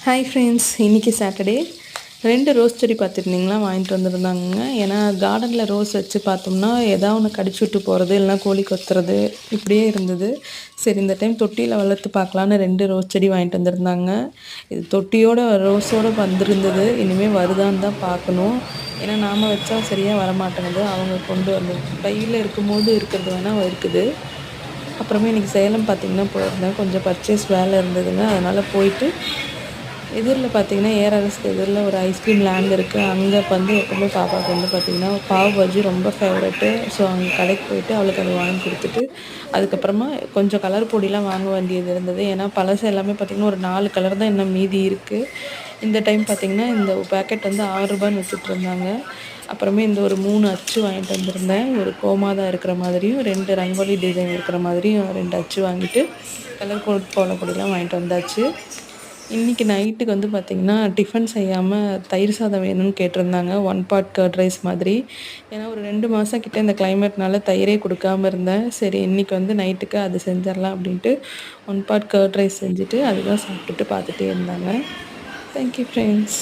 Hi friends, இன்றைக்கி Saturday 2 rose செடி பார்த்துருந்தீங்களா வாங்கிட்டு வந்திருந்தாங்க. ஏன்னா கார்டனில் ரோஸ் வச்சு பார்த்தோம்னா ஏதாவது ஒன்று கடிச்சு விட்டு போகிறது, இல்லைனா கோழி கொத்துறது இப்படியே இருந்தது. சரி, இந்த டைம் தொட்டியில் வளர்த்து பார்க்கலான்னு 2 ரோஸ் செடி வாங்கிட்டு வந்திருந்தாங்க. இது தொட்டியோட ரோஸோடு வந்திருந்தது. இனிமேல் வருதான்னு தான் பார்க்கணும். ஏன்னா நாம் வச்சா சரியாக வரமாட்டேங்குது. அவங்க கொண்டு வந்து கையில் இருக்கும்போது இருக்கிறது வேணால் இருக்குது. அப்புறமே இன்றைக்கி சேலம் பார்த்திங்கன்னா போயிருந்தேன். கொஞ்சம் பர்ச்சேஸ் வேலை இருந்ததுங்க. அதனால் போயிட்டு எதிரில் பார்த்தீங்கன்னா ஏஆர்எஸ்க்கு எதிரில் ஒரு ஐஸ்கிரீம் லேண்ட் இருக்குது. அங்கே வந்து எப்போவுமே பாப்பாவுக்கு வந்து பார்த்திங்கன்னா பாவ் பஜ்ஜி ரொம்ப ஃபேவரெட்டு. ஸோ அங்கே கடைக்கு போயிட்டு அவளுக்கு அதை வாங்கி கொடுத்துட்டு அதுக்கப்புறமா கொஞ்சம் கலர் பொடிலாம் வாங்க வேண்டியது இருந்தது. ஏன்னா பழசு எல்லாமே பார்த்திங்கன்னா ஒரு 4 கலர் தான் இன்னும் மீதி இருக்குது. இந்த டைம் பார்த்திங்கன்னா இந்த பேக்கெட் வந்து ₹6 விற்றுட்ருந்தாங்க. அப்புறமே இந்த ஒரு 3 அச்சு வாங்கிட்டு வந்திருந்தேன். ஒரு கோமாதா இருக்கிற மாதிரியும் 2 ரங்கோலி டிசைன் இருக்கிற மாதிரியும் 2 அச்சு வாங்கிட்டு கலர் கோல பொடிலாம் வாங்கிட்டு வந்தாச்சு. இன்றைக்கி நைட்டுக்கு வந்து பார்த்திங்கன்னா டிஃபன் செய்யாமல் தயிர் சாதம் வேணும்னு கேட்டிருந்தாங்க. 1 பாட் கர்ட் ரைஸ் மாதிரி. ஏன்னா ஒரு 2 மாதம் கிட்டே இந்த கிளைமேட்னால தயிரே கொடுக்காமல் இருந்தேன். சரி, இன்றைக்கி வந்து நைட்டுக்கு அது செஞ்சிடலாம் அப்படின்ட்டு 1 பாட் கர்ட் ரைஸ் செஞ்சுட்டு அதுதான் சாப்பிட்டுட்டு பார்த்துட்டே இருந்தாங்க. Thank you friends.